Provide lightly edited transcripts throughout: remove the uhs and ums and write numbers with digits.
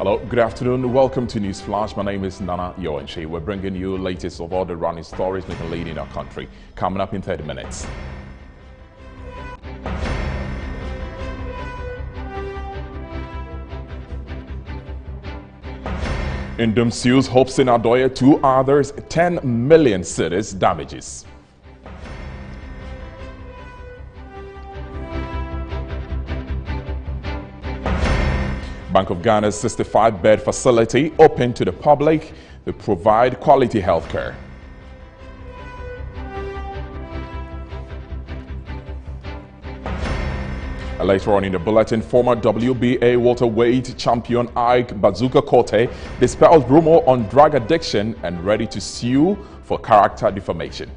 Hello, good afternoon. Welcome to News Flash. My name is Nana Yoenche. We're bringing you the latest of all the running stories making lead in our country. Coming up in 30 minutes. Indom sues Hobson Adoye, two others, 10 million cedis damages. Bank of Ghana's 65-bed facility open to the public to provide quality health care. Later on in the bulletin, former WBA welterweight champion Ike Bazooka Kortey dispels rumor on drug addiction and ready to sue for character defamation.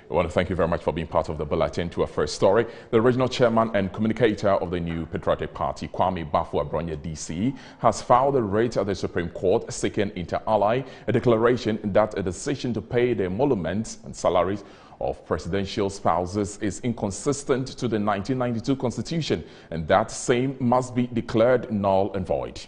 I want to thank you very much for being part of the bulletin. To our first story, the regional chairman and communicator of the New Patriotic Party, Kwame Bafo-Abronya DCE, has filed a writ at the Supreme Court seeking inter alia a declaration that a decision to pay the emoluments and salaries of presidential spouses is inconsistent to the 1992 Constitution, and that same must be declared null and void.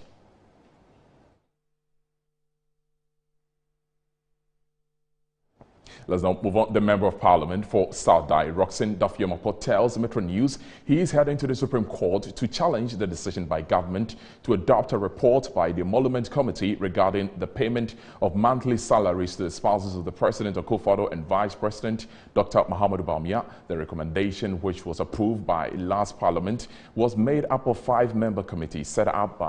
Let's now move on. The Member of Parliament for South Dai, Roxanne Dafiomapo, tells Metro News he is heading to the Supreme Court to challenge the decision by government to adopt a report by the Emolument Committee regarding the payment of monthly salaries to the spouses of the President Akufo-Addo and Vice President Dr. Mahamudu Bawumia. The recommendation, which was approved by last Parliament, was made up of 5-member committees set up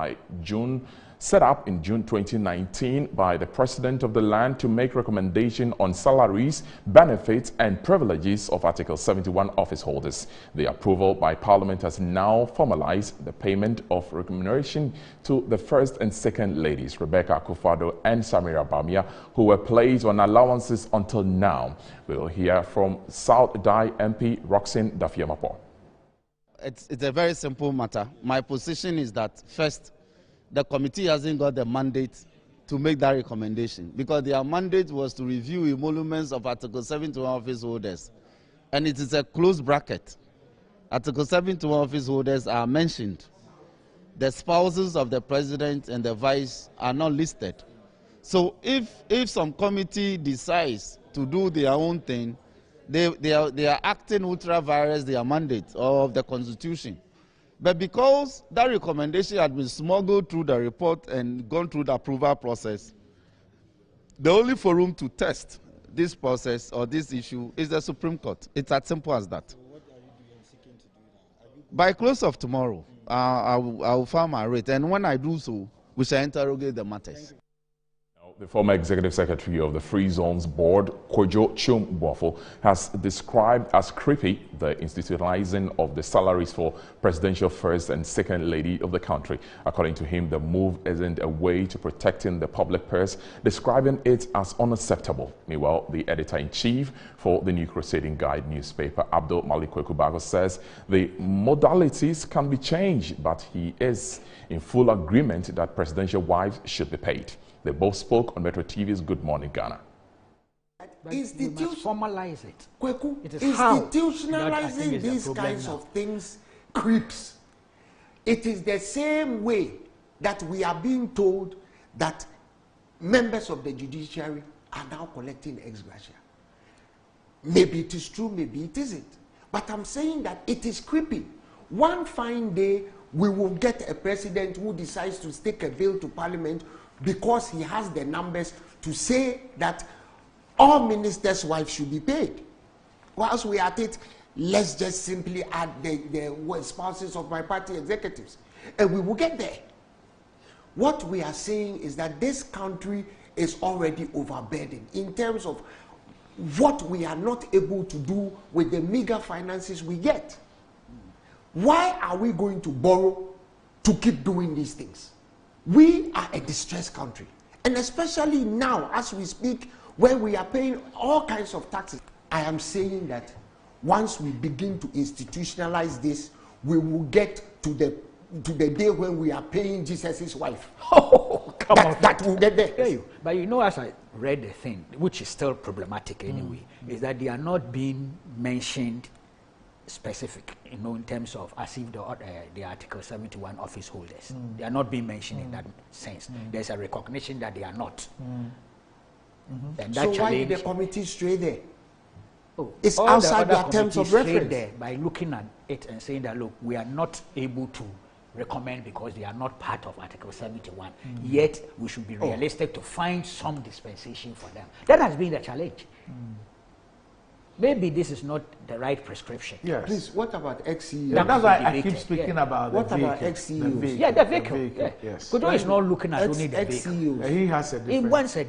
in June 2019 by the President of the land to make recommendation on salaries, benefits and privileges of Article 71 office holders. The approval by Parliament has now formalized the payment of remuneration to the First and Second Ladies, Rebecca Akufo-Addo and Samira Bawumia, who were placed on allowances until now. We will hear from South Dai MP Roxanne Dafiomapo. It's a very simple matter. My position is that, first, the committee hasn't got the mandate to make that recommendation, because their mandate was to review emoluments of Article 71 office holders, and it is a closed bracket. Article 71 office holders are mentioned. The spouses of the president and the vice are not listed. So if some committee decides to do their own thing, they are acting ultra vires their mandate of the Constitution. But because that recommendation had been smuggled through the report and gone through the approval process, the only forum to test this process or this issue is the Supreme Court. It's as simple as that. So what are you doing seeking to do that? By close of tomorrow, I will file my writ, and when I do so, we shall interrogate the matters. The former Executive Secretary of the Free Zones Board, Kojo Chum-Bwafo, has described as creepy the institutionalizing of the salaries for presidential first and second lady of the country. According to him, the move isn't a way to protecting the public purse, describing it as unacceptable. Meanwhile, the editor-in-chief for the New Crusading Guide newspaper, Abdul Malik Kwekubago, says the modalities can be changed, but he is in full agreement that presidential wives should be paid. They both spoke on Metro TV's Good Morning Ghana. Formalize it. Kweku, It is institutionalizing these kinds of things creeps. It is the same way that we are being told that members of the judiciary are now collecting ex gratia. Maybe it is true, maybe it isn't. But I'm saying that it is creepy. One fine day, we will get a president who decides to stick a bill to Parliament because he has the numbers to say that all ministers' wives should be paid. Whilst we are at it, let's just simply add the spouses of my party executives, and we will get there. What we are saying is that this country is already overburdened in terms of what we are not able to do with the meager finances we get. Why are we going to borrow to keep doing these things? We are a distressed country, and especially now as we speak, where we are paying all kinds of taxes. I am saying that once we begin to institutionalize this, we will get to the day when we are paying Jesus' wife. Oh, come on. That will get there. But you know, as I read the thing, which is still problematic anyway, is that they are not being mentioned specific, you know, in terms of as if the Article 71 office holders. They are not being mentioned in that sense. There's a recognition that they are not. And that so why did the committee stray there? Oh, it's outside their terms of reference. There by looking at it and saying that, look, we are not able to recommend because they are not part of Article 71. Yet we should be realistic to find some dispensation for them. That has been the challenge. Maybe this is not the right prescription. Yes. Please, what about ex-CEOs? Yeah, that's why I keep speaking about what the vehicle. What about ex-CEOs? Yeah, the vehicle. Yes. Kudo is not looking at only the vehicle. He has a different... He wants a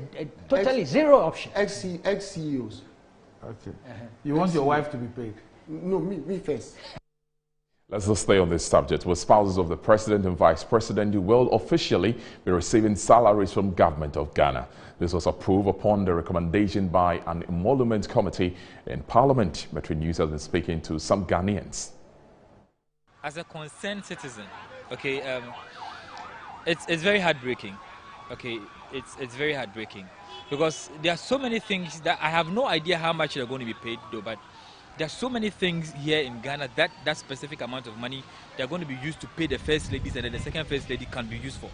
totally zero option. Ex-CEOs. Okay. You want your wife to be paid? No, me first. Let's just stay on this subject. With spouses of the president and vice president who will officially be receiving salaries from government of Ghana. This was approved upon the recommendation by an emolument committee in Parliament. Metro News has been speaking to some Ghanaians. As a concerned citizen, okay, it's very heartbreaking. Okay, it's very heartbreaking because there are so many things that I have no idea how much they're going to be paid though, but there are so many things here in Ghana that specific amount of money they're going to be used to pay the first ladies, and then the second first lady can be used for.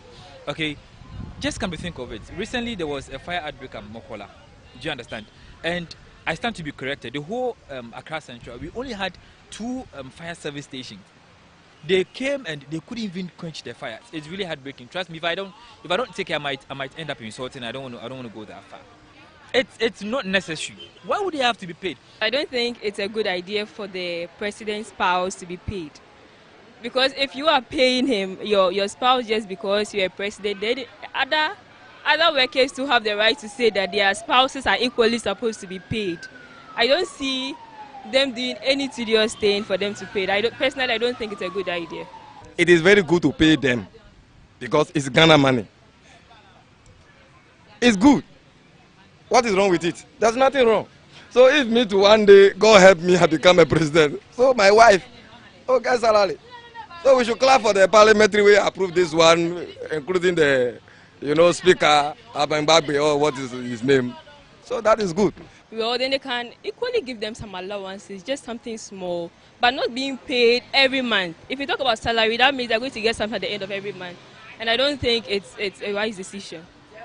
Okay, just can we think of it. Recently there was a fire outbreak at Mokola. Do you understand? And I stand to be corrected. The whole Accra Central, we only had 2 fire service stations. They came and they couldn't even quench the fires. It's really heartbreaking. Trust me, if I don't take care, I might end up insulting. I don't want to go that far. It's not necessary. Why would they have to be paid? I don't think it's a good idea for the president's spouse to be paid. Because if you are paying him, your spouse, just because you're a president, then other workers too have the right to say that their spouses are equally supposed to be paid. I don't see them doing any tedious thing for them to pay. Personally, I don't think it's a good idea. It is very good to pay them because it's Ghana money. It's good. What is wrong with it? There's nothing wrong. So if me to one day, God help me, I become a president. So my wife, okay, salary. So we should clap for the parliamentary way approve this one, including the, Speaker Abambagbe, or what is his name. So that is good. Well, then they can equally give them some allowances, just something small, but not being paid every month. If you talk about salary, that means they're going to get something at the end of every month. And I don't think it's a wise decision.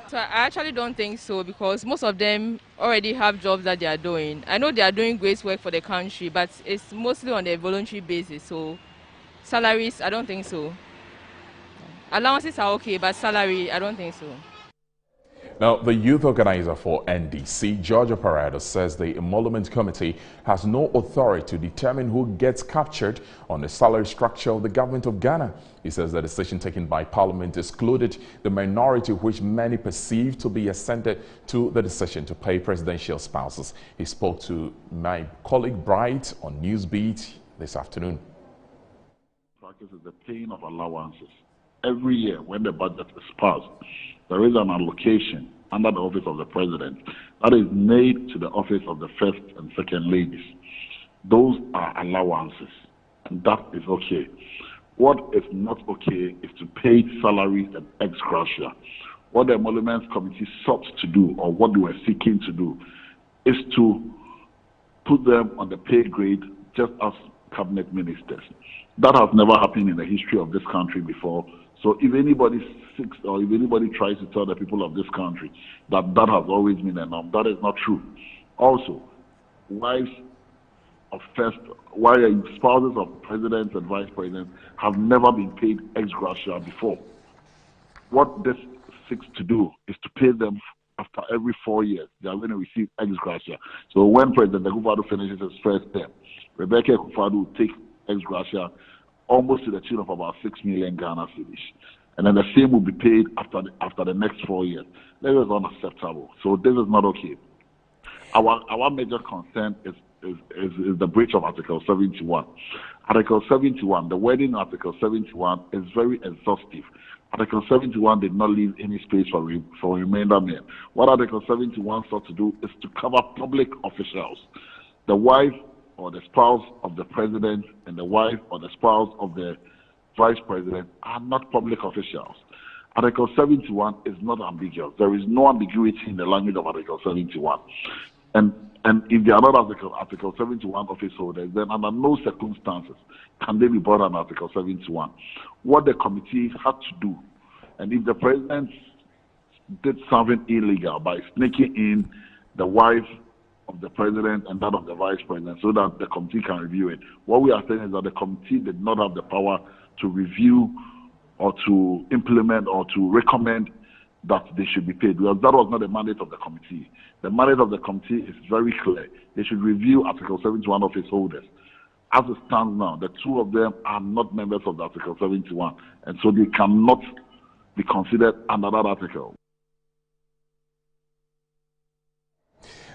So I actually don't think so, because most of them already have jobs that they are doing. I know they are doing great work for the country, but it's mostly on a voluntary basis. So salaries, I don't think so. Allowances are okay, but salary, I don't think so. Now, the youth organizer for NDC, Georgia Parado, says the emolument committee has no authority to determine who gets captured on the salary structure of the government of Ghana. He says the decision taken by Parliament excluded the minority which many perceive to be assented to the decision to pay presidential spouses. He spoke to my colleague Bright on Newsbeat this afternoon. Practice is the paying of allowances. Every year when the budget is passed, there is an allocation under the office of the president that is made to the office of the first and second ladies. Those are allowances, and that is okay. What is not okay is to pay salaries and ex gratia. What the emoluments committee sought to do, or what they were seeking to do, is to put them on the pay grade just as cabinet ministers. That has never happened in the history of this country before. So if anybody seeks, or if anybody tries to tell the people of this country that that has always been a norm, that is not true. Also, wives of spouses of presidents and vice presidents have never been paid ex gratia before. What this seeks to do is to pay them after every 4 years. They are going to receive ex gratia. So when President Akufo-Addo finishes his first term, Rebecca Akufo-Addo will take ex gratia almost to the tune of about 6 million Ghana cedis. And then the same will be paid after the next 4 years. That is unacceptable. So this is not okay. Our major concern is the breach of Article 71. Article 71, the wording in Article 71 is very exhaustive. Article 71 did not leave any space for remainder men. What Article 71 sought to do is to cover public officials. The wife or the spouse of the president and the wife or the spouse of the vice president are not public officials. Article 71 is not ambiguous. There is no ambiguity in the language of Article 71. And if they are not Article 71 office holders, then under no circumstances can they be brought on Article 71. What the committee had to do, and if the president did something illegal by sneaking in the wife of the president and that of the vice president so that the committee can review it, what we are saying is that the committee did not have the power to review or to implement or to recommend that they should be paid, because that was not the mandate of the committee. The mandate of the committee is very clear. They should review Article 71 office holders. As it stands now, the two of them are not members of the Article 71, and so they cannot be considered under that article.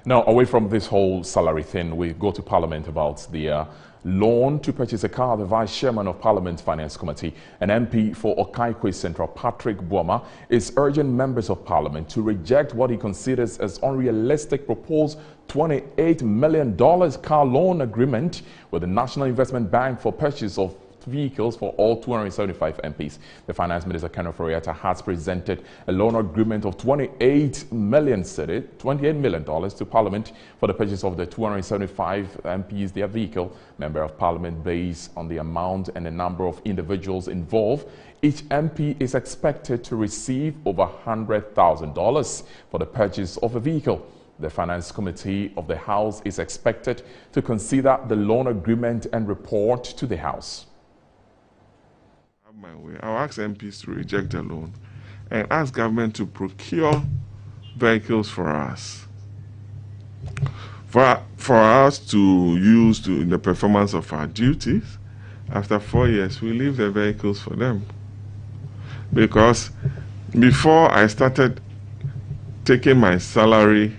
Now, away from this whole salary thing, we go to Parliament about the loan to purchase a car. The Vice Chairman of Parliament's Finance Committee and MP for Okaikwe Central, Patrick Boama, is urging members of Parliament to reject what he considers as unrealistic proposed $28 million car loan agreement with the National Investment Bank for purchase of vehicles for all 275 MPs. The Finance Minister, Kenneth Ofori-Atta, has presented a loan agreement of $28 million to Parliament for the purchase of the 275 MPs their vehicle. Member of Parliament, based on the amount and the number of individuals involved, each MP is expected to receive over $100,000 for the purchase of a vehicle. The Finance Committee of the House is expected to consider the loan agreement and report to the House. My way, I'll ask MPs to reject the loan and ask government to procure vehicles for us, for us to use in the performance of our duties. After 4 years, we leave the vehicles for them. Because before I started taking my salary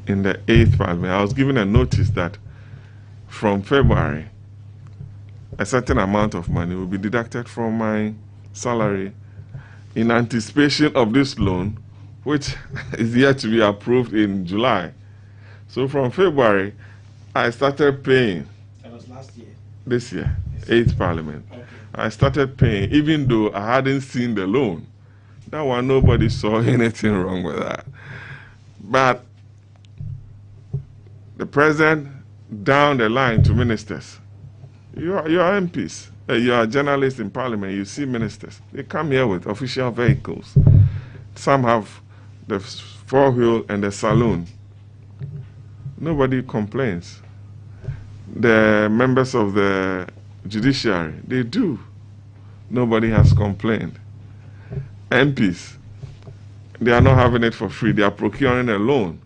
in the 8th Parliament, I was given a notice that from February, a certain amount of money will be deducted from my salary in anticipation of this loan, which is yet to be approved in July. So from February, I started paying. That was last year. This year, 8th Parliament. Okay. I started paying, even though I hadn't seen the loan. That one, nobody saw anything wrong with that. But the president, down the line to ministers, you are MPs, you are journalists in Parliament, you see ministers. They come here with official vehicles. Some have the four-wheel and the saloon. Nobody complains. The members of the judiciary, they do. Nobody has complained. MPs, they are not having it for free. They are procuring a loan.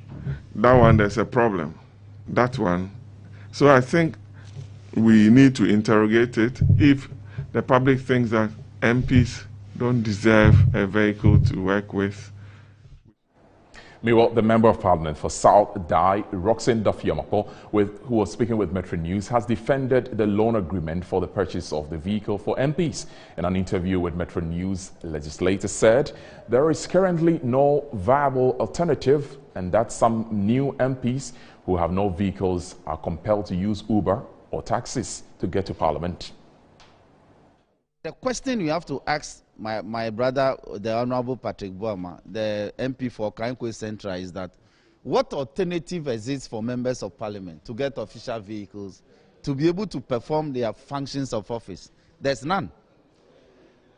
That one, there's a problem. That one. So I think we need to interrogate it if the public thinks that MPs don't deserve a vehicle to work with. Meanwhile, the Member of Parliament for South Dai, Roxanne Dafiomapo, who was speaking with Metro News, has defended the loan agreement for the purchase of the vehicle for MPs. In an interview with Metro News, the legislator said there is currently no viable alternative and that some new MPs who have no vehicles are compelled to use Uber or taxis to get to Parliament. The question you have to ask my brother, the Honorable Patrick Boama, the MP for Okaikwe Central, is that what alternative exists for members of Parliament to get official vehicles to be able to perform their functions of office? There's none.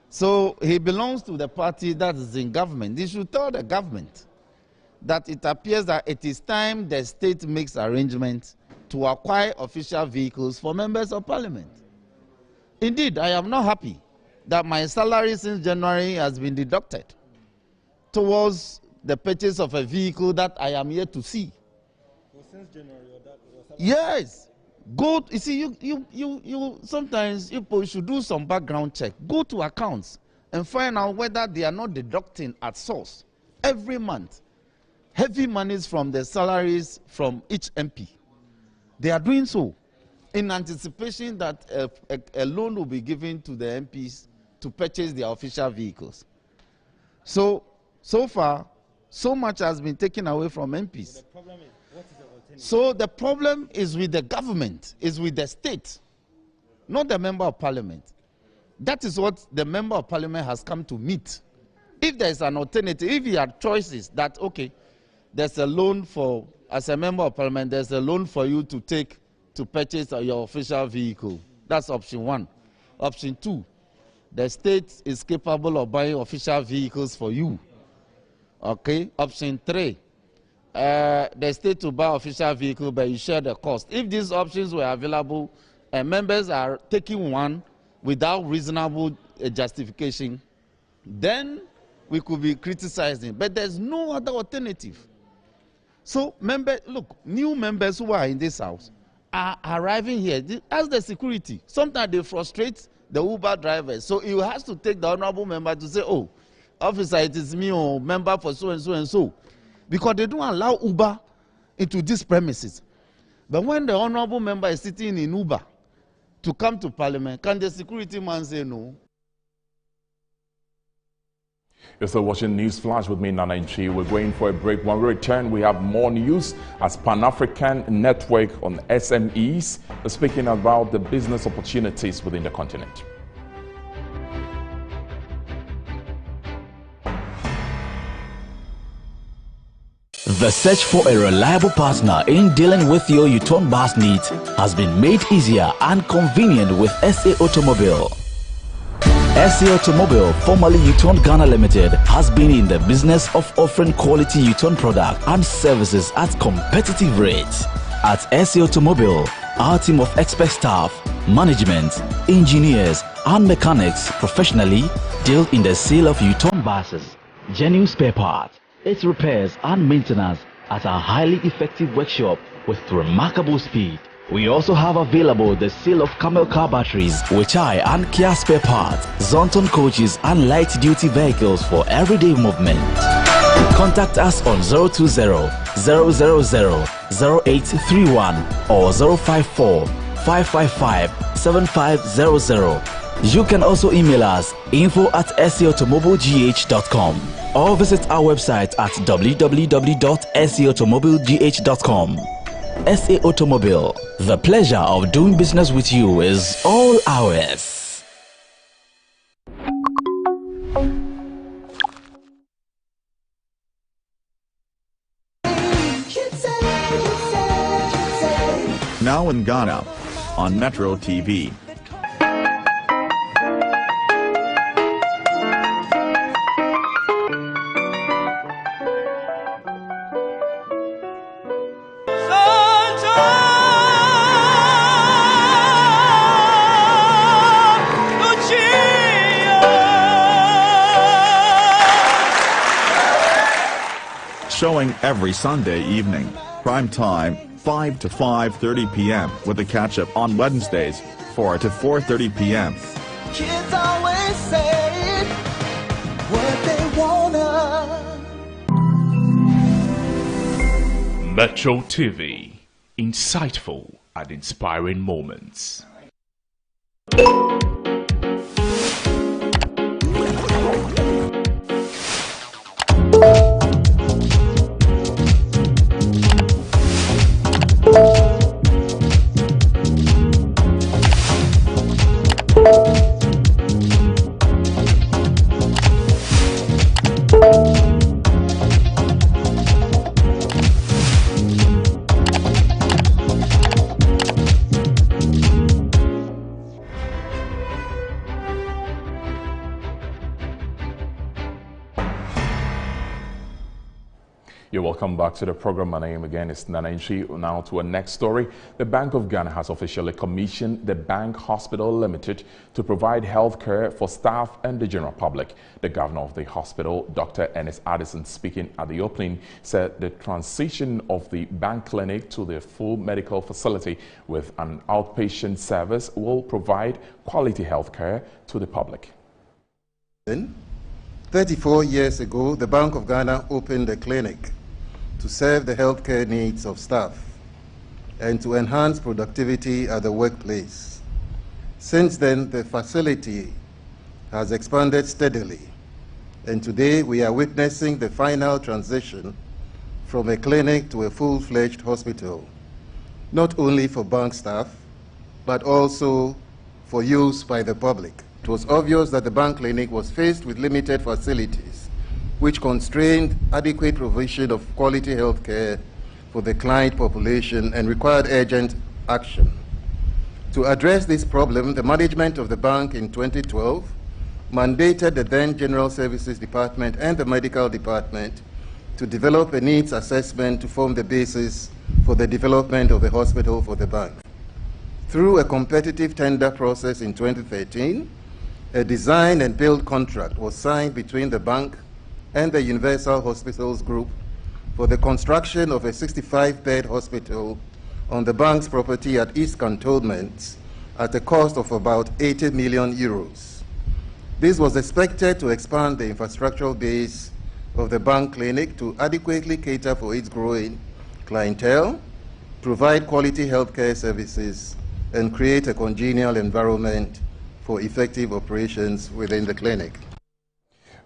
So he belongs to the party that is in government. He should tell the government that it appears that it is time the state makes arrangements to acquire official vehicles for members of Parliament. Indeed, I am not happy that my salary since January has been deducted towards the purchase of a vehicle that I am yet to see. Well, since January, yes. Go. You see, you sometimes people should do some background check. Go to accounts and find out whether they are not deducting at source every month heavy monies from the salaries from each MP. They are doing so in anticipation that a loan will be given to the MPs to purchase their official vehicles. So far, so much has been taken away from MPs. The problem is, what is the alternative? So the problem is with the government, is with the state, not the Member of Parliament. That is what the member of parliament has come to meet. If there is an alternative, if he had choices that, okay, there's a loan for, as a member of parliament, there's a loan for you to take to purchase your official vehicle. That's option 1. Option 2, the state is capable of buying official vehicles for you. Okay. Option 3, the state to buy official vehicle, but you share the cost. If these options were available and members are taking one without reasonable justification, then we could be criticizing. But there's no other alternative. So, look, new members who are in this house are arriving here. As the security, sometimes they frustrate the Uber drivers. So he has to take the honorable member to say, oh, officer, it is me, or member for so and so and so. Because they don't allow Uber into these premises. But when the honorable member is sitting in Uber to come to parliament, can the security man say no? You're still watching News Flash with me, Nana Nchi. We're going for a break. When we return, we have more news as Pan-African Network on SMEs is speaking about the business opportunities within the continent. The search for a reliable partner in dealing with your Yuton bus needs has been made easier and convenient with SA Automobile. SA Automobile, formerly Yuton Ghana Limited, has been in the business of offering quality Yuton products and services at competitive rates. At SA Automobile, our team of expert staff, management, engineers, and mechanics professionally deal in the sale of Yuton buses, genuine spare parts, its repairs and maintenance at a highly effective workshop with remarkable speed. We also have available the sale of Camel car batteries, Weichai and Kia spare parts, Zonton coaches and light-duty vehicles for everyday movement. Contact us on 020-000-0831 or 054-555-7500. You can also email us info@saautomobilegh.com or visit our website at www.saautomobilegh.com. SA Automobile, the pleasure of doing business with you is all ours. Now in Ghana on Metro TV. Showing every Sunday evening, prime time 5 to 5:30 p.m. with a catch-up on Wednesdays 4 to 4:30 p.m. Kids always say what they wanna. Metro TV, insightful and inspiring moments. You're welcome back to the program. My name again is Nana Nchi. Now to our next story. The Bank of Ghana has officially commissioned the Bank Hospital Limited to provide health care for staff and the general public. The governor of the hospital, Dr. Ernest Addison, speaking at the opening, said the transition of the bank clinic to the full medical facility with an outpatient service will provide quality health care to the public. 34 years ago, the Bank of Ghana opened a clinic to serve the healthcare needs of staff and to enhance productivity at the workplace. Since then, the facility has expanded steadily, and today we are witnessing the final transition from a clinic to a full-fledged hospital, not only for bank staff, but also for use by the public. it was obvious that the bank clinic was faced with limited facilities, which constrained adequate provision of quality health care for the client population and required urgent action. To address this problem, the management of the bank in 2012 mandated the then General Services Department and the Medical Department to develop a needs assessment to form the basis for the development of a hospital for the bank. Through a competitive tender process in 2013, a design and build contract was signed between the bank and the Universal Hospitals Group for the construction of a 65-bed hospital on the bank's property at East Cantonments at a cost of about 80 million euros. This was expected to expand the infrastructural base of the bank clinic to adequately cater for its growing clientele, provide quality healthcare services, and create a congenial environment for effective operations within the clinic.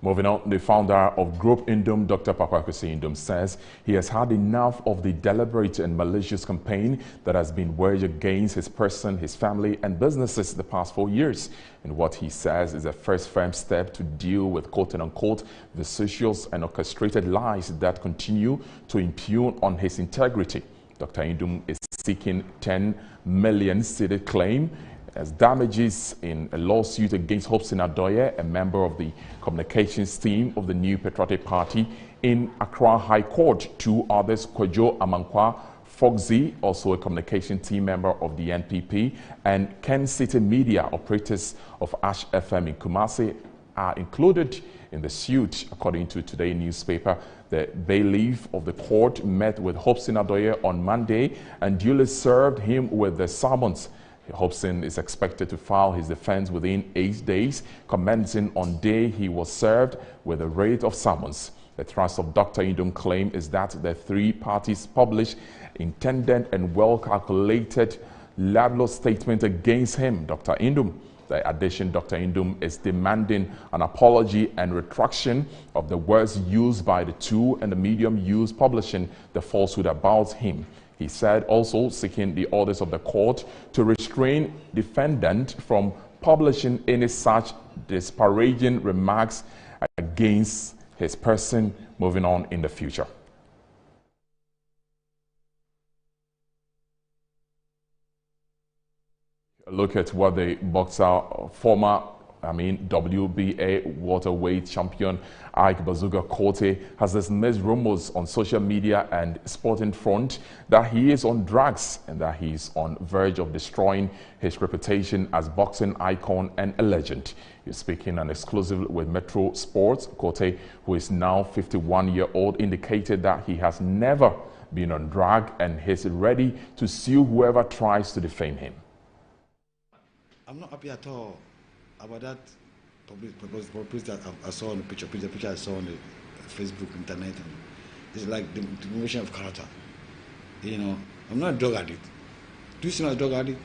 Moving on, the founder of Group Indom, Dr. Papa Kwesi Indom, says he has had enough of the deliberate and malicious campaign that has been waged against his person, his family, and businesses the past 4 years. And what he says is a first firm step to deal with, quote-unquote, the vicious and orchestrated lies that continue to impugn on his integrity. Dr. Indom is seeking 10 million cedi claim as damages in a lawsuit against Hobson Adoye, a member of the communications team of the New Patriotic Party, in Accra High Court. Two others, Kojo Amankwa Foxy, also a communication team member of the NPP, and Ken City Media, operators of Ash FM in Kumasi, are included in the suit. According to today's newspaper, the bailiff of the court met with Hobson Adoye on Monday and duly served him with the summons. Hobson is expected to file his defense within 8 days, commencing on day he was served with a writ of summons. The thrust of Dr. Indom's claim is that the three parties published intended and well-calculated libelous statement against him, Dr. Indom. The addition, Dr. Indom is demanding an apology and retraction of the words used by the two and the medium used publishing the falsehood about him. He said also seeking the orders of the court to restrain defendant from publishing any such disparaging remarks against his person moving on in the future. Look at what the boxer, former WBA welterweight champion Ike Bazuga Korte has dismissed rumors on social media and sporting front that he is on drugs and that he is on verge of destroying his reputation as boxing icon and a legend. He's speaking an exclusive with Metro Sports. Korte, who is now 51-year-old, indicated that he has never been on drug and he's ready to sue whoever tries to defame him. I'm not happy at all about that publicity that I saw on the picture I saw on the Facebook, internet, and it's like the diminution of character. You know, I'm not a drug addict. Do you see me as a drug addict?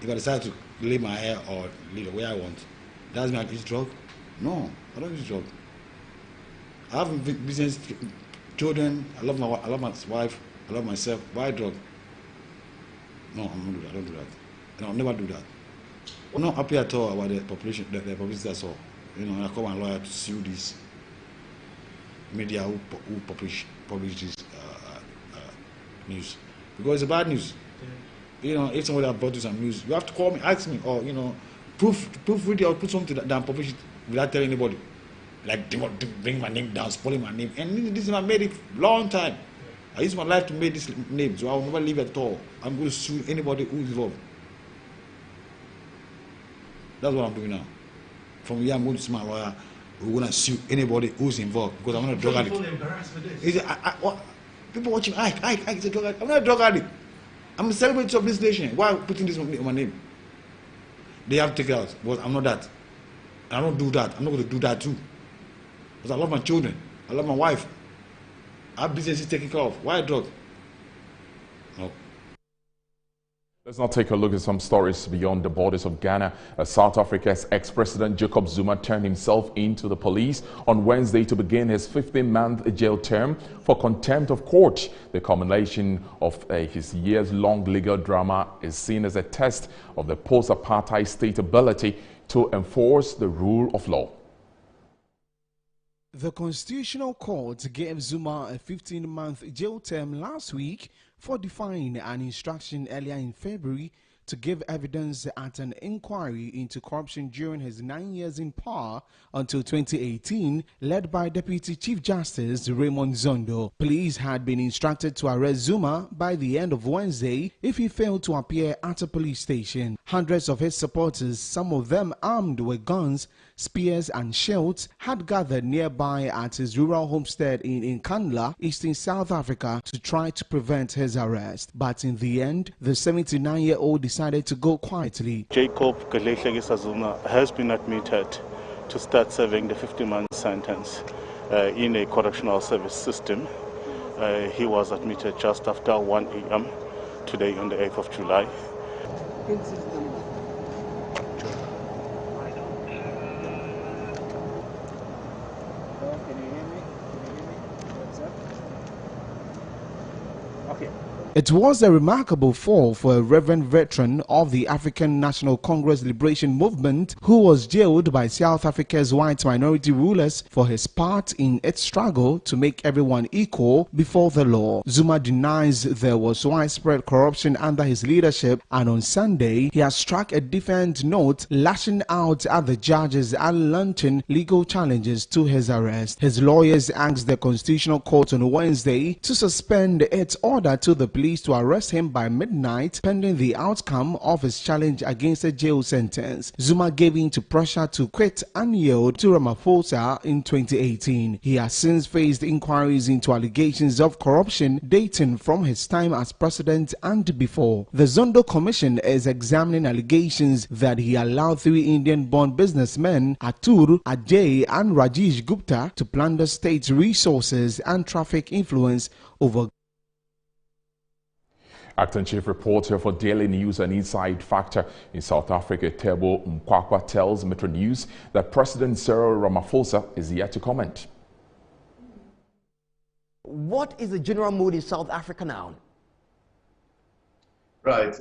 If I decide to lay my hair or lead the way I want, does mean I use drug? No, I don't use drug. I have business, children. I love my wife. I love myself. Why drug? No, I'm not do that. I don't do that. And I'll never do that. I'm not happy at all about the population, the publicity I saw. You know, I call my lawyer to sue this media who publish this news, because it's bad news. Yeah. You know, if somebody has brought you some news, you have to call me, ask me, or proofread it or put something that publish it without telling anybody. Like they want to bring my name down, spoiling my name, and this is I made it long time. I used my life to make this name, so I will never leave at all. I'm going to sue anybody who is involved. That's what I'm doing now. From here, I'm going to see my lawyer. We're going to sue anybody who's involved, because I'm not a drug addict. People watching, Ike is a drug addict. I'm not a drug addict. I'm a celebrity of this nation. Why are you putting this on my name? They have to take it out, because I'm not that. I don't do that. I'm not going to do that too. Because I love my children. I love my wife. I have business taken care of. Why a drug? No. Let's now take a look at some stories beyond the borders of Ghana. South Africa's ex-president Jacob Zuma turned himself into the police on Wednesday to begin his 15-month jail term for contempt of court. The culmination of his years-long legal drama is seen as a test of the post-apartheid state ability to enforce the rule of law. The Constitutional Court gave Zuma a 15-month jail term last week for defying an instruction earlier in February to give evidence at an inquiry into corruption during his 9 years in power until 2018, led by Deputy Chief Justice Raymond Zondo. Police had been instructed to arrest Zuma by the end of Wednesday if he failed to appear at a police station. Hundreds of his supporters, some of them armed with guns, spears and shields, had gathered nearby at his rural homestead in Nkandla, eastern South Africa, to try to prevent his arrest. But in the end, the 79-year-old decided to go quietly. Jacob Gedleyihlekisa Zuma has been admitted to start serving the 50-month sentence in a correctional service system. He was admitted just after 1 a.m. today on the 8th of July. It was a remarkable fall for a reverend veteran of the African National Congress Liberation Movement who was jailed by South Africa's white minority rulers for his part in its struggle to make everyone equal before the law. Zuma denies there was widespread corruption under his leadership, and on Sunday he has struck a different note, lashing out at the judges and launching legal challenges to his arrest. His lawyers asked the Constitutional Court on Wednesday to suspend its order to the police to arrest him by midnight pending the outcome of his challenge against a jail sentence. Zuma gave in to pressure to quit and yield to Ramaphosa in 2018. He has since faced inquiries into allegations of corruption dating from his time as president and before. The Zondo Commission is examining allegations that he allowed 3 Indian-born businessmen, Atul, Ajay and Rajesh Gupta, to plunder state resources and traffic influence over. Acting Chief Reporter for Daily News and Inside Factor in South Africa, Tebo Mkwakwa, tells Metro News that President Cyril Ramaphosa is yet to comment. What is the general mood in South Africa now? Right.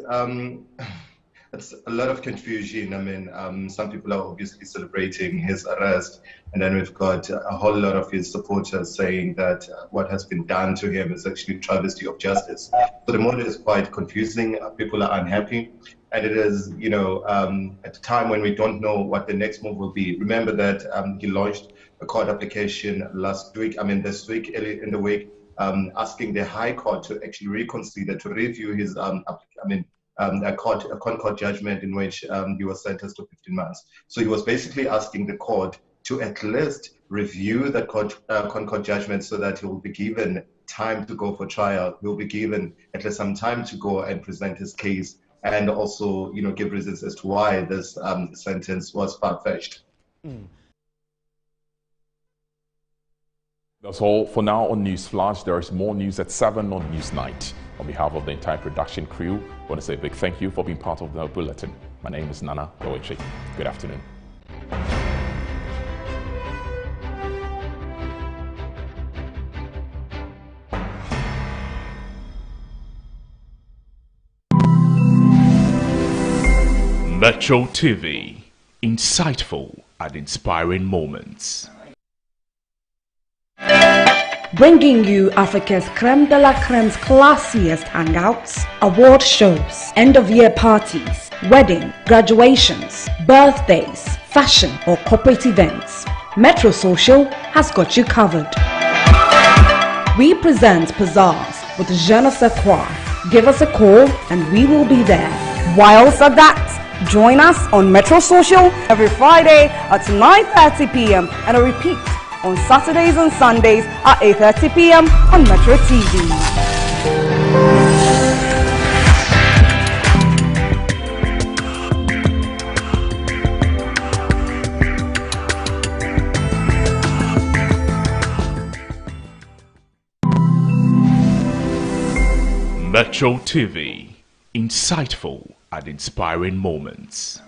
It's a lot of confusion. I mean, some people are obviously celebrating his arrest, and then we've got a whole lot of his supporters saying that what has been done to him is actually a travesty of justice. So the mood is quite confusing. People are unhappy, and it is, you know, at a time when we don't know what the next move will be. Remember that he launched a court application this week, early in the week, asking the High Court to actually reconsider, to review his a Concord judgment in which he was sentenced to 15 months. So he was basically asking the court to at least review that Concord judgment so that he will be given time to go for trial. He will be given at least some time to go and present his case, and also, you know, give reasons as to why this sentence was far-fetched. That's all for now on News Flash. There is more news at 7 on Newsnight. On behalf of the entire production crew, I want to say a big thank you for being part of the bulletin. My name is Nana Goechi. Good afternoon. Metro TV, insightful and inspiring moments. Bringing you Africa's creme de la creme's classiest hangouts, award shows, end-of-year parties, wedding, graduations, birthdays, fashion or corporate events. Metro Social has got you covered. We present Pizzazz with Je ne sais quoi. Give us a call and we will be there. Whilst at that, join us on Metro Social every Friday at 9:30 p.m. and a repeat on Saturdays and Sundays at 8:30 p.m. on Metro TV. Metro TV, insightful and inspiring moments.